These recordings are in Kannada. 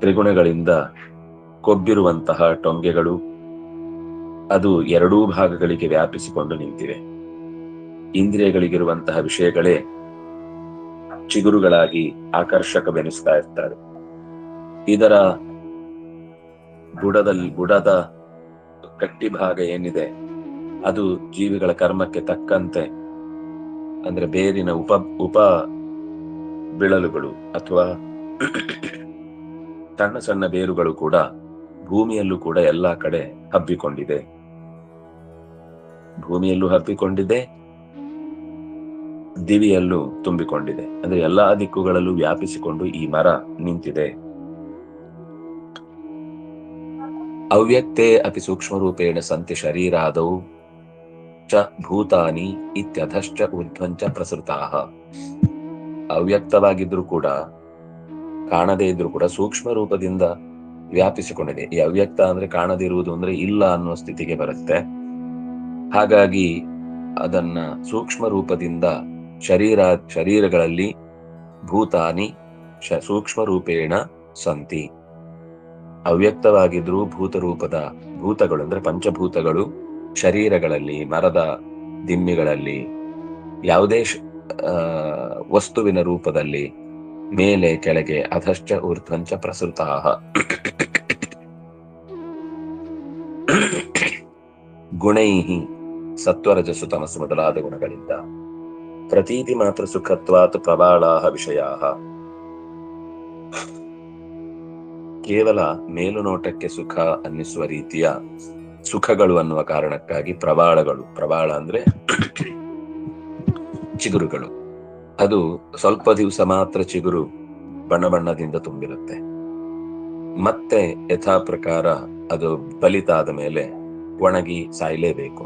ತ್ರಿಗುಣಗಳಿಂದ ಕೊಬ್ಬಿರುವಂತಹ ಟೊಂಗೆಗಳು ಅದು ಎರಡೂ ಭಾಗಗಳಿಗೆ ವ್ಯಾಪಿಸಿಕೊಂಡು ನಿಂತಿವೆ. ಇಂದ್ರಿಯಗಳಿಗಿರುವಂತಹ ವಿಷಯಗಳೇ ಚಿಗುರುಗಳಾಗಿ ಆಕರ್ಷಕವೆನಿಸ್ತಾ ಇರ್ತಾರೆ. ಇದರ ಬುಡದ ಗಟ್ಟಿ ಭಾಗ ಏನಿದೆ ಅದು ಜೀವಿಗಳ ಕರ್ಮಕ್ಕೆ ತಕ್ಕಂತೆ, ಅಂದ್ರೆ ಬೇರಿನ ಉಪ ಬಿಳಲುಗಳು ಅಥವಾ ಸಣ್ಣ ಸಣ್ಣ ಬೇರುಗಳು ಕೂಡ ಭೂಮಿಯಲ್ಲೂ ಕೂಡ ಎಲ್ಲಾ ಕಡೆ ಹಬ್ಬಿಕೊಂಡಿದೆ. ಭೂಮಿಯಲ್ಲೂ ಹಬ್ಬಿಕೊಂಡಿದೆ, ದಿವಿಯಲ್ಲೂ ತುಂಬಿಕೊಂಡಿದೆ. ಅಂದ್ರೆ ಎಲ್ಲಾ ದಿಕ್ಕುಗಳಲ್ಲೂ ವ್ಯಾಪಿಸಿಕೊಂಡು ಈ ಮರ ನಿಂತಿದೆ. ಅವ್ಯಕ್ತೆ ಅಪಿ ಸೂಕ್ಷ್ಮ ರೂಪೇಣ ಸಂತಿ ಶರೀರಾದೌ ಚ ಭೂತಾನಿ ಇತ್ಯಧಶ್ಚ ಊರ್ಧ್ವಂಚ ಪ್ರಸೃತಾಃ. ಅವ್ಯಕ್ತವಾಗಿದ್ರು ಕೂಡ, ಕಾಣದೇ ಇದ್ರು ಕೂಡ ಸೂಕ್ಷ್ಮ ರೂಪದಿಂದ ವ್ಯಾಪಿಸಿಕೊಂಡಿದೆ. ಈ ಅವ್ಯಕ್ತ ಅಂದ್ರೆ ಕಾಣದಿರುವುದು ಅಂದ್ರೆ ಇಲ್ಲ ಅನ್ನುವ ಸ್ಥಿತಿಗೆ ಬರುತ್ತೆ. ಹಾಗಾಗಿ ಅದನ್ನ ಸೂಕ್ಷ್ಮ ರೂಪದಿಂದ ಶರೀರಗಳಲ್ಲಿ ಭೂತಾನಿ ಸೂಕ್ಷ್ಮ ರೂಪೇಣ ಸಂತಿ. ಅವ್ಯಕ್ತವಾಗಿದ್ರು ಭೂತಗಳು ಅಂದ್ರೆ ಪಂಚಭೂತಗಳು ಶರೀರಗಳಲ್ಲಿ, ಮರದ ದಿಮ್ಮಿಗಳಲ್ಲಿ, ಯಾವುದೇ ವಸ್ತುವಿನ ರೂಪದಲ್ಲಿ ಮೇಲೆ ಕೆಳಗೆ ಅಧಶ್ಚ ಊರ್ಧ್ವಂಚ ಪ್ರಸೃತಾಃ. ಗುಣೈಹಿ ಸತ್ವರಜಸ್ಸು ತಮಸ್ಸು ಮೊದಲಾದ ಗುಣಗಳಿಂದ. ಪ್ರತೀತಿ ಮಾತ್ರ ಸುಖತ್ವಾತ್ ಪ್ರಬಾಳಾಹ ವಿಷಯಾಃ. ಕೇವಲ ಮೇಲುನೋಟಕ್ಕೆ ಸುಖ ಅನ್ನಿಸುವ ರೀತಿಯ ಸುಖಗಳು ಅನ್ನುವ ಕಾರಣಕ್ಕಾಗಿ ಪ್ರಬಾಳ ಅಂದ್ರೆ ಚಿಗುರುಗಳು. ಅದು ಸ್ವಲ್ಪ ದಿವಸ ಮಾತ್ರ ಚಿಗುರು ಬಣ್ಣದಿಂದ ತುಂಬಿರುತ್ತೆ. ಮತ್ತೆ ಯಥಾ ಪ್ರಕಾರ ಅದು ಬಲಿತಾದ ಮೇಲೆ ಒಣಗಿ ಸಾಯಲೇಬೇಕು.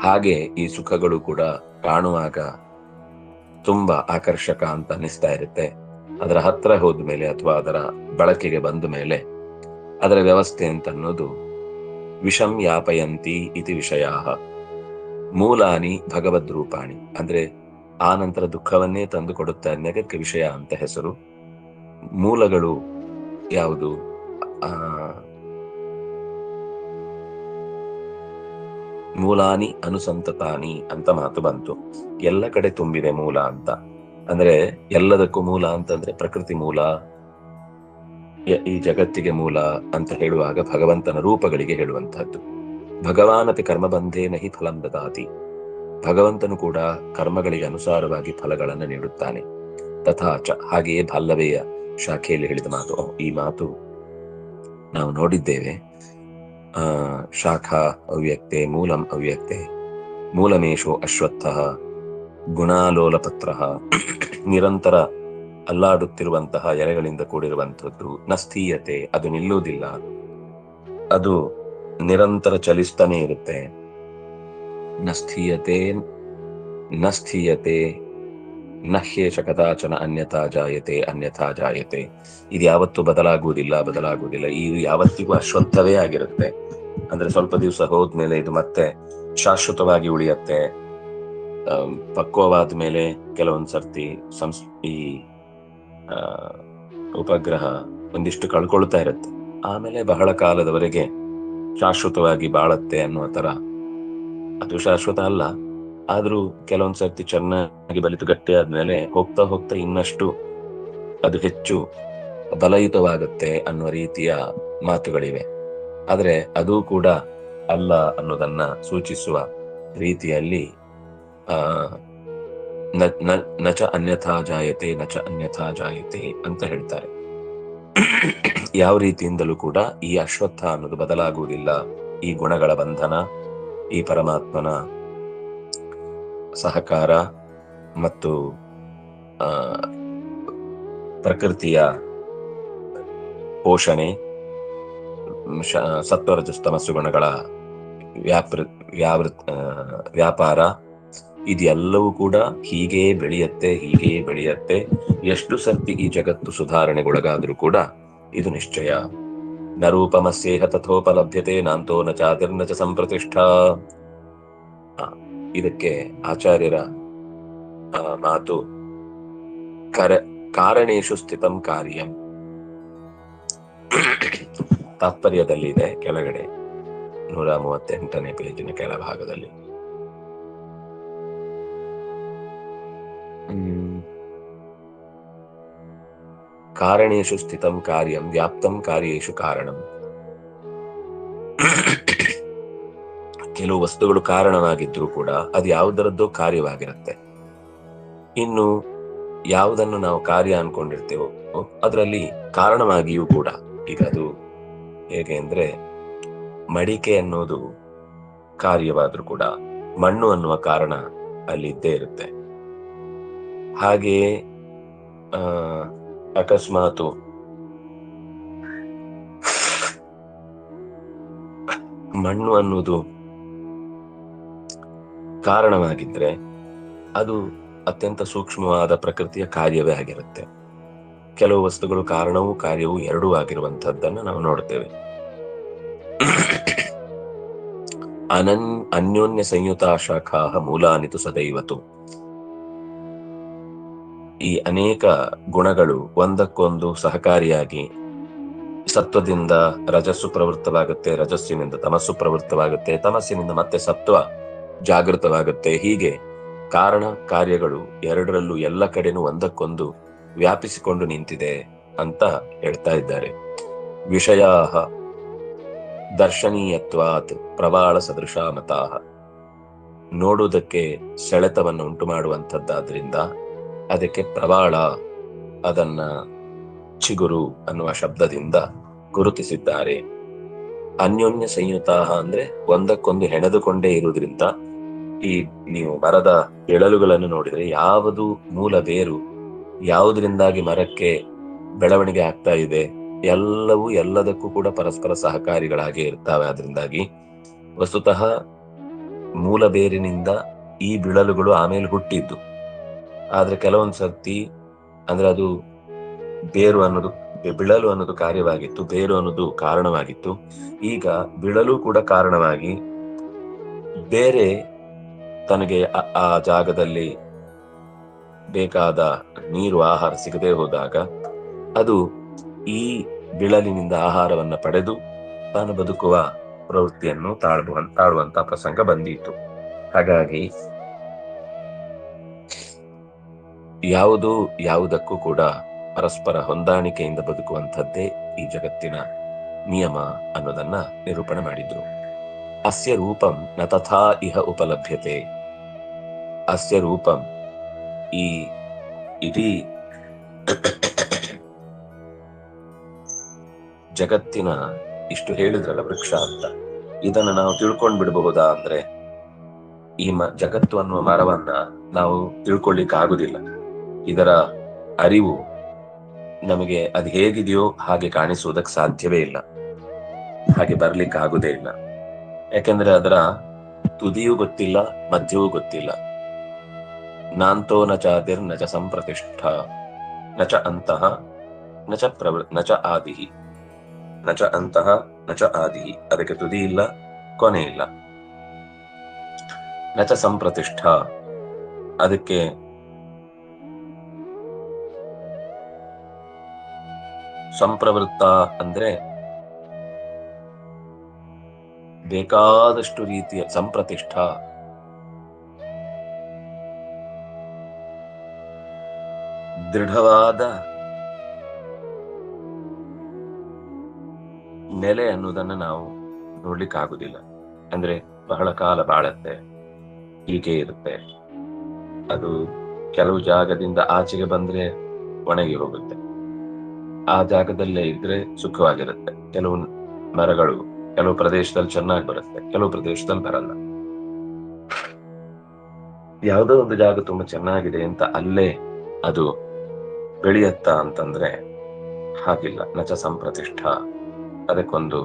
ಹಾಗೆ ಈ ಸುಖಗಳು ಕೂಡ ಕಾಣುವಾಗ ತುಂಬಾ ಆಕರ್ಷಕ ಅಂತ ಅನಿಸ್ತಾ ಇರುತ್ತೆ. ಅದರ ಹತ್ರ ಹೋದ್ಮೇಲೆ ಅಥವಾ ಅದರ ಬಳಕೆಗೆ ಬಂದ ಮೇಲೆ ಅದರ ವ್ಯವಸ್ಥೆ ಅಂತ ಅನ್ನೋದು ವಿಷಂ ಯಾಪಯಂತಿ ಇತಿ ವಿಷಯಾಃ. ಮೂಲಾನಿ ಭಗವದ್ರೂಪಾಣಿ, ಅಂದ್ರೆ ಆ ನಂತರ ದುಃಖವನ್ನೇ ತಂದು ಕೊಡುತ್ತಾ ಅನ್ನೋದಕ್ಕೆ ವಿಷಯ ಅಂತ ಹೆಸರು. ಮೂಲಗಳು ಯಾವುದು? ಮೂಲಾನಿ ಅನುಸಂತತಾನಿ ಅಂತ ಮಾತು ಬಂತು. ಎಲ್ಲ ಕಡೆ ತುಂಬಿದೆ ಮೂಲ ಅಂತ. ಅಂದ್ರೆ ಎಲ್ಲದಕ್ಕೂ ಮೂಲ ಅಂತಂದ್ರೆ ಪ್ರಕೃತಿ ಮೂಲ, ಈ ಜಗತ್ತಿಗೆ ಮೂಲ ಅಂತ ಹೇಳುವಾಗ ಭಗವಂತನ ರೂಪಗಳಿಗೆ ಹೇಳುವಂತಹದ್ದು. ಭಗವಾನಪಿ ಕರ್ಮಬಂಧೇನ ಹಿ ಫಲಂ ದದಾತಿ. ಭಗವಂತನು ಕೂಡ ಕರ್ಮಗಳಿಗೆ ಅನುಸಾರವಾಗಿ ಫಲಗಳನ್ನು ನೀಡುತ್ತಾನೆ. ತಥಾಚ, ಹಾಗೆಯೇ ಬಾಲ್ಲವೆಯ ಶಾಖೆಯಲ್ಲಿ ಹೇಳಿದ ಮಾತು. ಈ ಮಾತು ನಾವು ನೋಡಿದ್ದೇವೆ. ಶಾಖಾ ಅವ್ಯಕ್ತೆ ಮೂಲಂ ಅವ್ಯಕ್ತೆ ಮೂಲಮೇಶೋ ಅಶ್ವತ್ಥಃ ಗುಣಾಲೋಲಪತ್ರಃ. ನಿರಂತರ ಅಲ್ಲಾಡುತ್ತಿರುವಂತಹ ಎಲೆಗಳಿಂದ ಕೂಡಿರುವಂಥದ್ದು. ನಸ್ಥೀಯತೆ, ಅದು ನಿಲ್ಲುವುದಿಲ್ಲ, ಅದು ನಿರಂತರ ಚಲಿಸ್ತಾನೆ ಇರುತ್ತೆ. ನಸ್ಥೀಯತೆ ನಹ್ಯೇಷ ಕದಾಚನ ಅನ್ಯಥಾ ಜಾಯತೆ. ಇದು ಯಾವತ್ತೂ ಬದಲಾಗುವುದಿಲ್ಲ. ಇದು ಯಾವತ್ತಿಗೂ ಅಶ್ವತ್ಥವೇ ಆಗಿರುತ್ತೆ. ಅಂದ್ರೆ ಸ್ವಲ್ಪ ದಿವಸ ಹೋದ್ಮೇಲೆ ಇದು ಮತ್ತೆ ಶಾಶ್ವತವಾಗಿ ಉಳಿಯತ್ತೆ. ಪಕ್ವವಾದ ಮೇಲೆ ಕೆಲವೊಂದ್ ಸರ್ತಿ ಈ ಉಪಗ್ರಹ ಒಂದಿಷ್ಟು ಕಳ್ಕೊಳ್ತಾ ಇರುತ್ತೆ. ಆಮೇಲೆ ಬಹಳ ಕಾಲದವರೆಗೆ ಶಾಶ್ವತವಾಗಿ ಬಾಳತ್ತೆ ಅನ್ನುವ ತರ. ಅದು ಶಾಶ್ವತ ಅಲ್ಲ, ಆದ್ರೂ ಕೆಲವೊಂದ್ ಸರ್ತಿ ಚೆನ್ನಾಗಿ ಬಲಿತು ಗಟ್ಟಿ ಆದ್ಮೇಲೆ ಹೋಗ್ತಾ ಇನ್ನಷ್ಟು ಅದು ಹೆಚ್ಚು ಬಲಯುತವಾಗುತ್ತೆ ಅನ್ನುವ ರೀತಿಯ ಮಾತುಗಳಿವೆ. ಆದ್ರೆ ಅದು ಕೂಡ ಅಲ್ಲ ಅನ್ನೋದನ್ನ ಸೂಚಿಸುವ ರೀತಿಯಲ್ಲಿ ನಚ ಅನ್ಯಥಾ ಜಾಯತೆ ಅಂತ ಹೇಳ್ತಾರೆ. ಯಾವ ರೀತಿಯಿಂದಲೂ ಕೂಡ ಈ ಅಶ್ವತ್ಥ ಅನ್ನೋದು ಬದಲಾಗುವುದಿಲ್ಲ. ಈ ಗುಣಗಳ ಬಂಧನ, ಈ ಪರಮಾತ್ಮನ ಸಹಕಾರ ಮತ್ತು ಪ್ರಕೃತಿಯ ಪೋಷಣೆ, ಸತ್ವರಜಸ್ತಮಸ್ಸು ಗುಣಗಳ ವ್ಯಾಪಾರ, ಇದೆಲ್ಲವೂ ಕೂಡ ಹೀಗೆ ಬೆಳೆಯತ್ತೆ. ಎಷ್ಟು ಸರ್ತಿ ಈ ಜಗತ್ತು ಸುಧಾರಣೆಗೊಳಗಾದ್ರೂ ಕೂಡ ಇದು ನಿಶ್ಚಯ. ನ ರೂಪಮಸ್ಯೇಹ ತಥೋಪಲಭ್ಯತೆ ನಾಂತೋ ನ ಚಾತಿರ್ನ ಚ ಸಂಪ್ರತಿಷ್ಠಾ. ಇದಕ್ಕೆ ಆಚಾರ್ಯರ ಮಾತು ಕಾರಣೇಶು ಸ್ಥಿತಂ ಕಾರ್ಯಂ. ತಾತ್ಪರ್ಯದಲ್ಲಿ ಇದೆ ಕೆಳಗಡೆ 138ನೇ ಪೇಜಿನ ಕೆಳಭಾಗದಲ್ಲಿ. ಕಾರಣೇಶು ಸ್ಥಿತಂ ಕಾರ್ಯಂ ವ್ಯಾಪ್ತಂ ಕಾರ್ಯೇಶು ಕಾರಣಂ. ಕೆಲವು ವಸ್ತುಗಳು ಕಾರಣವಾಗಿದ್ರೂ ಕೂಡ ಅದು ಯಾವುದರದ್ದೋ ಕಾರ್ಯವಾಗಿರುತ್ತೆ. ಇನ್ನು ಯಾವುದನ್ನು ನಾವು ಕಾರ್ಯ ಅನ್ಕೊಂಡಿರ್ತೇವೋ ಅದರಲ್ಲಿ ಕಾರಣವಾಗಿಯೂ ಕೂಡ, ಈಗ ಅದು ಹೇಗೆ ಅಂದ್ರೆ ಮಡಿಕೆ ಅನ್ನೋದು ಕಾರ್ಯವಾದ್ರೂ ಕೂಡ ಮಣ್ಣು ಅನ್ನುವ ಕಾರಣ ಅಲ್ಲಿ ಇದ್ದೇ ಇರುತ್ತೆ. ಹಾಗೆಯೇ ಅಕಸ್ಮಾತ್ ಮಣ್ಣು ಅನ್ನೋದು ಕಾರಣವಾಗಿದ್ರೆ ಅದು ಅತ್ಯಂತ ಸೂಕ್ಷ್ಮವಾದ ಪ್ರಕೃತಿಯ ಕಾರ್ಯವೇ ಆಗಿರುತ್ತೆ. ಕೆಲವು ವಸ್ತುಗಳು ಕಾರಣವೂ ಕಾರ್ಯವೂ ಎರಡೂ ಆಗಿರುವಂತಹದ್ದನ್ನು ನಾವು ನೋಡ್ತೇವೆ. ಅನ್ಯೋನ್ಯ ಸಂಯುತಾ ಶಾಖಾ ಮೂಲಾನಿತು ಸದೈವತು. ಈ ಅನೇಕ ಗುಣಗಳು ಒಂದಕ್ಕೊಂದು ಸಹಕಾರಿಯಾಗಿ ಸತ್ವದಿಂದ ರಜಸ್ಸು ಪ್ರವೃತ್ತವಾಗುತ್ತೆ, ರಜಸ್ಸಿನಿಂದ ತಮಸ್ಸು ಪ್ರವೃತ್ತವಾಗುತ್ತೆ, ತಮಸ್ಸಿನಿಂದ ಮತ್ತೆ ಸತ್ವ ಜಾಗೃತವಾಗುತ್ತೆ. ಹೀಗೆ ಕಾರಣ ಕಾರ್ಯಗಳು ಎರಡರಲ್ಲೂ ಎಲ್ಲ ಕಡೆನೂ ಒಂದಕ್ಕೊಂದು ವ್ಯಾಪಿಸಿಕೊಂಡು ನಿಂತಿದೆ ಅಂತ ಹೇಳ್ತಾ ಇದ್ದಾರೆ. ವಿಷಯಾ ದರ್ಶನೀಯತ್ವಾತ್ ಪ್ರವಾಳ ಸದೃಶ ಮತಾಹ. ನೋಡುವುದಕ್ಕೆ ಸೆಳೆತವನ್ನು ಉಂಟು ಮಾಡುವಂಥದ್ದಾದ್ರಿಂದ ಅದಕ್ಕೆ ಪ್ರವಾಳ, ಅದನ್ನ ಚಿಗುರು ಅನ್ನುವ ಶಬ್ದದಿಂದ ಗುರುತಿಸಿದ್ದಾರೆ. ಅನ್ಯೋನ್ಯ ಸಂಯುತಾ ಅಂದ್ರೆ ಒಂದಕ್ಕೊಂದು ಹೆಣೆದುಕೊಂಡೇ ಇರುವುದರಿಂದ, ಈ ನೀವು ಮರದ ಎಳಲುಗಳನ್ನು ನೋಡಿದ್ರೆ ಯಾವುದು ಮೂಲ ಬೇರು, ಯಾವುದರಿಂದಾಗಿ ಮರಕ್ಕೆ ಬೆಳವಣಿಗೆ ಆಗ್ತಾ ಇದೆ, ಎಲ್ಲವೂ ಎಲ್ಲದಕ್ಕೂ ಕೂಡ ಪರಸ್ಪರ ಸಹಕಾರಿಗಳಾಗಿ ಇರ್ತಾವೆ. ಅದರಿಂದಾಗಿ ವಸ್ತುತಃ ಮೂಲ ಬೇರಿನಿಂದ ಈ ಬಿಳಲುಗಳು ಆಮೇಲೆ ಹುಟ್ಟಿದ್ದು. ಆದ್ರೆ ಕೆಲವೊಂದು ಸರ್ತಿ ಅಂದ್ರೆ ಅದು ಬೇರು ಅನ್ನೋದು, ಬಿಳಲು ಅನ್ನೋದು ಕಾರ್ಯವಾಗಿತ್ತು, ಬೇರು ಅನ್ನೋದು ಕಾರಣವಾಗಿತ್ತು. ಈಗ ಬಿಳಲು ಕೂಡ ಕಾರಣವಾಗಿ ಬೇರೆ ತನಗೆ ಆ ಜಾಗದಲ್ಲಿ ಬೇಕಾದ ನೀರು ಆಹಾರ ಸಿಗದೆ ಹೋದಾಗ ಅದು ಈ ಬಿಳಲಿನಿಂದ ಆಹಾರವನ್ನ ಪಡೆದು ತಾನು ಬದುಕುವ ಪ್ರವೃತ್ತಿಯನ್ನು ತಾಳುವಂತ ಪ್ರಸಂಗ ಬಂದಿತ್ತು. ಹಾಗಾಗಿ ಯಾವುದಕ್ಕೂ ಕೂಡ ಪರಸ್ಪರ ಹೊಂದಾಣಿಕೆಯಿಂದ ಬದುಕುವಂಥದ್ದೇ ಈ ಜಗತ್ತಿನ ನಿಯಮ ಅನ್ನೋದನ್ನ ನಿರೂಪಣೆ ಮಾಡಿದ್ರು. ಅಸ್ಯ ರೂಪಂ ನ ತಥಾ ಇಹ ಉಪಲಭ್ಯತೆ. ಅಸ್ಯ ರೂಪಂ, ಈ ಇಡೀ ಜಗತ್ತಿನ ಇಷ್ಟು ಹೇಳಿದ್ರಲ್ಲ ವೃಕ್ಷ ಅಂತ, ಇದನ್ನ ನಾವು ತಿಳ್ಕೊಂಡ್ ಬಿಡಬಹುದಾ ಅಂದ್ರೆ ಈ ಜಗತ್ತು ಅನ್ನುವ ಮರವನ್ನ ನಾವು ತಿಳ್ಕೊಳ್ಳಿಕ್ಕೆ ಆಗುದಿಲ್ಲ. ಇದರ ಅರಿವು ನಮಗೆ ಅದು ಹೇಗಿದೆಯೋ ಹಾಗೆ ಕಾಣಿಸುವುದಕ್ಕೆ ಸಾಧ್ಯವೇ ಇಲ್ಲ, ಹಾಗೆ ಬರ್ಲಿಕ್ಕೆ ಆಗುದೇ ಇಲ್ಲ. ಯಾಕೆಂದ್ರೆ ಅದರ ತುದಿಯೂ ಗೊತ್ತಿಲ್ಲ, ಮಧ್ಯವೂ ಗೊತ್ತಿಲ್ಲ. ನಾಂತೋ ನ ಚಾದಿರ್ ನ ಚ ಸಂಪ್ರತಿಷ್ಠ ನ ಚ ಅಂತಃ ನ ಚ ನ ಚ ಆದಿಹಿ. ನ ಚ ಅಂತಃ ನ ಚ ಆದಿಹಿ, ಅದಕ್ಕೆ ತುದಿ ಇಲ್ಲ, ಕೊನೆ ಇಲ್ಲ. ನ ಚ ಸಂಪ್ರತಿಷ್ಠ, ಅದಕ್ಕೆ ಸಂಪ್ರವೃತ್ತ ಅಂದ್ರೆ ಬೇಕಾದಷ್ಟು ರೀತಿಯ ಸಂಪ್ರತಿಷ್ಠ, ದೃಢವಾದ ನೆಲೆ ಅನ್ನೋದನ್ನ ನಾವು ನೋಡ್ಲಿಕ್ಕೆ ಆಗುದಿಲ್ಲ. ಅಂದ್ರೆ ಬಹಳ ಕಾಲ ಬಾಳತ್ತೆ, ಹೀಗೆ ಇರುತ್ತೆ. ಅದು ಕೆಲವು ಜಾಗದಿಂದ ಆಚೆಗೆ ಬಂದ್ರೆ ಒಣಗಿ ಹೋಗುತ್ತೆ, ಆ ಜಾಗದಲ್ಲೇ ಇದ್ರೆ ಸುಖವಾಗಿರುತ್ತೆ. ಕೆಲವು ಮರಗಳು ಕೆಲವು ಪ್ರದೇಶದಲ್ಲಿ ಚೆನ್ನಾಗಿ ಬರುತ್ತೆ, ಕೆಲವು ಪ್ರದೇಶದಲ್ಲಿ ಬರಲ್ಲ. ಯಾವುದೋ ಒಂದು ಜಾಗ ತುಂಬಾ ಚೆನ್ನಾಗಿದೆ ಅಂತ ಅಲ್ಲೇ ಅದು ಬೆಳೆಯತ್ತ ಅಂತಂದ್ರೆ ಹಾಗಿಲ್ಲ. ನಚ ಸಂಪ್ರತಿಷ್ಠ, ಅದಕ್ಕೊಂದು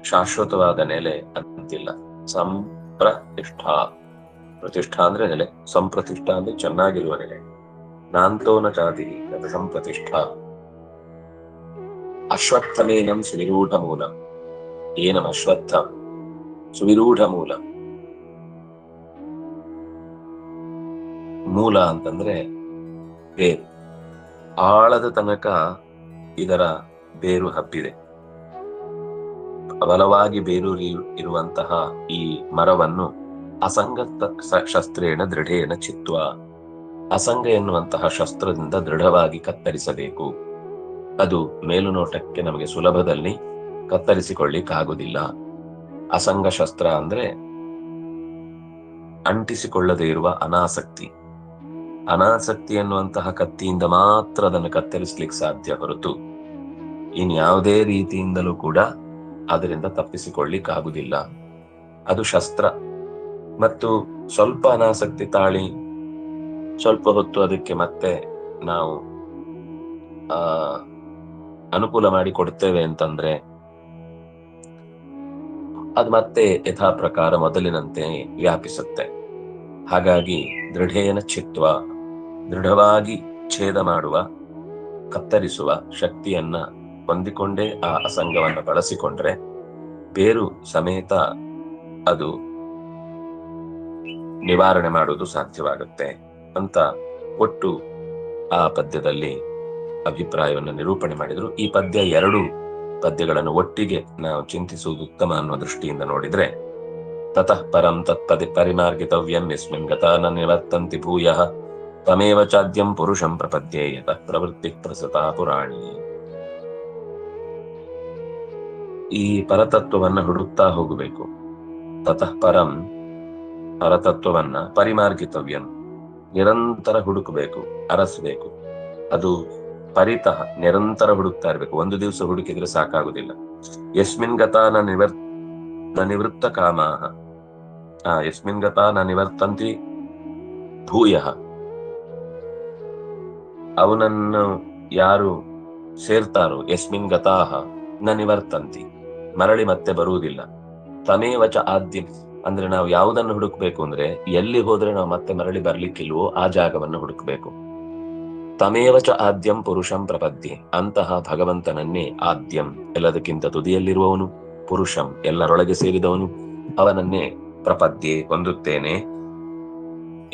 ಶಾಶ್ವತವಾದ ನೆಲೆ ಅಂತಿಲ್ಲ. ಸಂಪ್ರತಿಷ್ಠ, ಪ್ರತಿಷ್ಠಾ ಅಂದ್ರೆ ನೆಲೆ, ಸಂಪ್ರತಿಷ್ಠ ಅಂದ್ರೆ ಚೆನ್ನಾಗಿರುವ ನೆಲೆ. ನಾಂತೋನ ಜಾತಿ ನಚ ಸಂಪ್ರತಿಷ್ಠ. ಅಶ್ವತ್ಥಮೇನಂ ಸುವಿರೂಢ ಮೂಲಂ. ಏನಂ ಅಶ್ವತ್ಥಂ ಸುವಿರೂಢ ಮೂಲಂ. ಮೂಲ ಅಂತಂದ್ರೆ ಬೇರು, ಆಳದ ತನಕ ಇದರ ಬೇರು ಹಬ್ಬಿದೆ. ಬಲವಾಗಿ ಬೇರೂರಿ ಇರುವಂತಹ ಈ ಮರವನ್ನು ಅಸಂಗತ ಶಸ್ತ್ರೇಣ ದೃಢೇನ ಚಿತ್ವ, ಅಸಂಗ ಎನ್ನುವಂತಹ ಶಸ್ತ್ರದಿಂದ ದೃಢವಾಗಿ ಕತ್ತರಿಸಬೇಕು. ಅದು ಮೇಲುನೋಟಕ್ಕೆ ನಮಗೆ ಸುಲಭದಲ್ಲಿ ಕತ್ತರಿಸಿಕೊಳ್ಳಿಕ್ಕಾಗುವುದಿಲ್ಲ. ಅಸಂಗ ಶಸ್ತ್ರ ಅಂದ್ರೆ ಅಂಟಿಸಿಕೊಳ್ಳದೆ ಇರುವ ಅನಾಸಕ್ತಿ. ಅನಾಸಕ್ತಿ ಎನ್ನುವಂತಹ ಕತ್ತಿಯಿಂದ ಮಾತ್ರ ಅದನ್ನು ಕತ್ತರಿಸಲಿಕ್ಕೆ ಸಾಧ್ಯ ಹೊರತು ಇನ್ಯಾವುದೇ ರೀತಿಯಿಂದಲೂ ಕೂಡ ಅದರಿಂದ ತಪ್ಪಿಸಿಕೊಳ್ಳಿಕ್ಕಾಗುವುದಿಲ್ಲ. ಅದು ಶಸ್ತ್ರ. ಮತ್ತು ಸ್ವಲ್ಪ ಅನಾಸಕ್ತಿ ತಾಳಿ ಸ್ವಲ್ಪ ಹೊತ್ತು ಅದಕ್ಕೆ ಮತ್ತೆ ನಾವು ಅನುಕೂಲ ಮಾಡಿ ಕೊಡ್ತೇವೆ ಅಂತಂದ್ರೆ ಅದು ಮತ್ತೆ ಯಥಾ ಪ್ರಕಾರ ಮೊದಲಿನಂತೆ ವ್ಯಾಪಿಸುತ್ತೆ. ಹಾಗಾಗಿ ದೃಢೇನ ಚಿತ್ವ, ದೃಢವಾಗಿ ಛೇದ ಮಾಡುವ, ಕತ್ತರಿಸುವ ಶಕ್ತಿಯನ್ನ ಹೊಂದಿಕೊಂಡೇ ಆ ಅಸಂಗವನ್ನು ಬಳಸಿಕೊಂಡ್ರೆ ಬೇರು ಸಮೇತ ಅದು ನಿವಾರಣೆ ಮಾಡುವುದು ಸಾಧ್ಯವಾಗುತ್ತೆ ಅಂತ ಒಟ್ಟು ಆ ಪದ್ಯದಲ್ಲಿ ಅಭಿಪ್ರಾಯವನ್ನು ನಿರೂಪಣೆ ಮಾಡಿದ್ರು. ಈ ಪದ್ಯ 2 ಪದ್ಯಗಳನ್ನು ಒಟ್ಟಿಗೆ ನಾವು ಚಿಂತಿಸುವುದು ಉತ್ತಮ ಅನ್ನುವ ದೃಷ್ಟಿಯಿಂದ ನೋಡಿದ್ರೆ, ತತಃ ಪರಂ ತತ್ಪದಿ ಪರಿಮಾರ್ಗಿತವ್ಯಂ ಯಸ್ಮಿನ್ ಗತಾ ನ ನಿವರ್ತಂತಿ ಭೂಯಃ ತಮೇವ ಚಾದ್ಯಂ ಪುರುಷಂ ಪ್ರಪದ್ಯೇ ಯತಃ ಪ್ರವೃತ್ತಿ ಪ್ರಸೃತಾ ಪುರಾಣಿ. ಈ ಪರತತ್ವವನ್ನ ಹುಡುಕ್ತಾ ಹೋಗಬೇಕು. ತತಃ ಪರಂ, ಪರತತ್ವವನ್ನ ಪರಿಮಾರ್ಗಿತವ್ಯಂ, ನಿರಂತರ ಹುಡುಕಬೇಕು, ಅರಸಬೇಕು. ಅದು ಪರಿತಃ ನಿರಂತರ ಹುಡುಕ್ತಾ ಇರ್ಬೇಕು. ಒಂದು ದಿವಸ ಹುಡುಕಿದ್ರೆ ಸಾಕಾಗುದಿಲ್ಲ. ಯಸ್ಮಿನ್ ಗತಾ ನ ನಿವೃತ್ತ ಕಾಮಾಹ, ಯಸ್ಮಿನ್ ಗತಾ ನ ನಿವರ್ತಂತಿ ಭೂಯಃ, ಅವನನ್ನು ಯಾರು ಸೇರ್ತಾರೋ, ಯಸ್ಮಿನ್ ಗತಾಹ ನ ನಿವರ್ತಂತಿ, ಮರಳಿ ಮತ್ತೆ ಬರುವುದಿಲ್ಲ. ತಮೇವಚ ಆದ್ಯಂ ಅಂದ್ರೆ ನಾವು ಯಾವುದನ್ನು ಹುಡುಕ್ಬೇಕು ಅಂದ್ರೆ ಎಲ್ಲಿ ಹೋದ್ರೆ ನಾವು ಮತ್ತೆ ಮರಳಿ ಬರ್ಲಿಕ್ಕಿಲ್ವೋ ಆ ಜಾಗವನ್ನು ಹುಡುಕ್ಬೇಕು. ತಮೇವಚ ಆದ್ಯಂ ಪುರುಷಂ ಪ್ರಪದ್ಯೆ, ಅಂತಹ ಭಗವಂತನನ್ನೇ ಆದ್ಯಂ, ಎಲ್ಲದಕ್ಕಿಂತ ತುದಿಯಲ್ಲಿರುವವನು, ಪುರುಷಂ ಎಲ್ಲರೊಳಗೆ ಸೇರಿದವನು, ಅವನನ್ನೇ ಪ್ರಪದ್ಯೆ ಹೊಂದುತ್ತೇನೆ.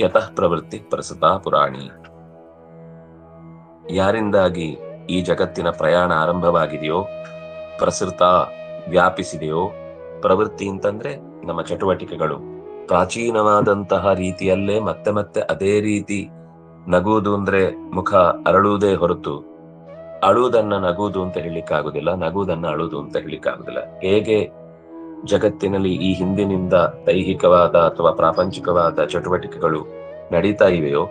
ಯತಃ ಪ್ರವೃತ್ತಿ ಪ್ರಸೃತಾ ಪುರಾಣಿ, ಯಾರಿಂದಾಗಿ ಈ ಜಗತ್ತಿನ ಪ್ರಯಾಣ ಆರಂಭವಾಗಿದೆಯೋ, ಪ್ರಸೃತ ವ್ಯಾಪಿಸಿದೆಯೋ, ಪ್ರವೃತ್ತಿ ಅಂತಂದ್ರೆ ನಮ್ಮ ಚಟುವಟಿಕೆಗಳು ಪ್ರಾಚೀನವಾದಂತಹ ರೀತಿಯಲ್ಲೇ ಮತ್ತೆ ಮತ್ತೆ ಅದೇ ರೀತಿ ನಗುವುದು ಅಂದ್ರೆ ಮುಖ ಅರಳುವುದೇ ಹೊರತು ಅಳುವುದನ್ನ ನಗುವುದು ಅಂತ ಹೇಳಿಕ್ಕಾಗುದಿಲ್ಲ, ನಗುವುದನ್ನ ಅಳುವುದು ಅಂತ ಹೇಳಿಕ್ಕಾಗುದಿಲ್ಲ. ಹೇಗೆ ಜಗತ್ತಿನಲ್ಲಿ ಈ ಹಿಂದಿನಿಂದ ದೈಹಿಕವಾದ ಅಥವಾ ಪ್ರಾಪಂಚಿಕವಾದ ಚಟುವಟಿಕೆಗಳು ನಡೀತಾ ಇವೆಯೋ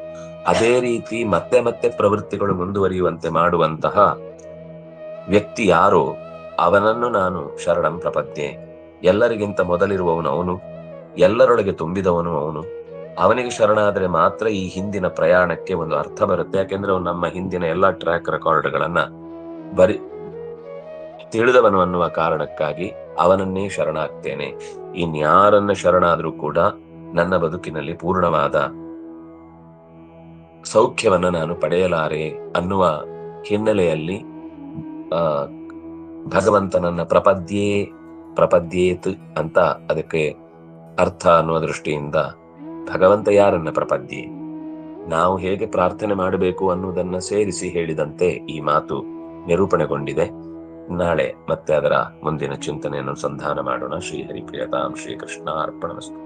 ಅದೇ ರೀತಿ ಮತ್ತೆ ಮತ್ತೆ ಪ್ರವೃತ್ತಿಗಳು ಮುಂದುವರಿಯುವಂತೆ ಮಾಡುವಂತಹ ವ್ಯಕ್ತಿ ಯಾರೋ ಅವನನ್ನು ನಾನು ಶರಣಂ ಪ್ರಪದ್ಯೆ, ಎಲ್ಲರಿಗಿಂತ ಮೊದಲಿರುವವನು ಅವನು, ಎಲ್ಲರೊಳಗೆ ತುಂಬಿದವನು ಅವನು, ಅವನಿಗೆ ಶರಣಾದರೆ ಮಾತ್ರ ಈ ಹಿಂದಿನ ಪ್ರಯಾಣಕ್ಕೆ ಒಂದು ಅರ್ಥ ಬರುತ್ತೆ. ಯಾಕೆಂದ್ರೆ ಅವನು ನಮ್ಮ ಹಿಂದಿನ ಎಲ್ಲಾ ಟ್ರ್ಯಾಕ್ ರೆಕಾರ್ಡ್ಗಳನ್ನ ತಿಳಿದವನು ಅನ್ನುವ ಕಾರಣಕ್ಕಾಗಿ ಅವನನ್ನೇ ಶರಣಾಗ್ತೇನೆ. ಇನ್ಯಾರನ್ನ ಶರಣಾದ್ರೂ ಕೂಡ ನನ್ನ ಬದುಕಿನಲ್ಲಿ ಪೂರ್ಣವಾದ ಸೌಖ್ಯವನ್ನ ನಾನು ಪಡೆಯಲಾರೆ ಅನ್ನುವ ಹಿನ್ನೆಲೆಯಲ್ಲಿ ಭಗವಂತನನ್ನ ಪ್ರಪದ್ಯೇತ್ ಅಂತ ಅದಕ್ಕೆ ಅರ್ಥ ಅನ್ನುವ ದೃಷ್ಟಿಯಿಂದ ಭಗವಂತ ಯಾರನ್ನ ಪ್ರಪದ್ಯೆ, ನಾವು ಹೇಗೆ ಪ್ರಾರ್ಥನೆ ಮಾಡಬೇಕು ಅನ್ನುವುದನ್ನ ಸೇರಿಸಿ ಹೇಳಿದಂತೆ ಈ ಮಾತು ನಿರೂಪಣೆಗೊಂಡಿದೆ. ನಾಳೆ ಮತ್ತೆ ಅದರ ಮುಂದಿನ ಚಿಂತನೆಯನ್ನು ಸಂಧಾನ ಮಾಡೋಣ. ಶ್ರೀಹರಿ ಪ್ರಿಯತಾಂ ಶ್ರೀಕೃಷ್ಣ ಅರ್ಪಣಮಸ್ತು.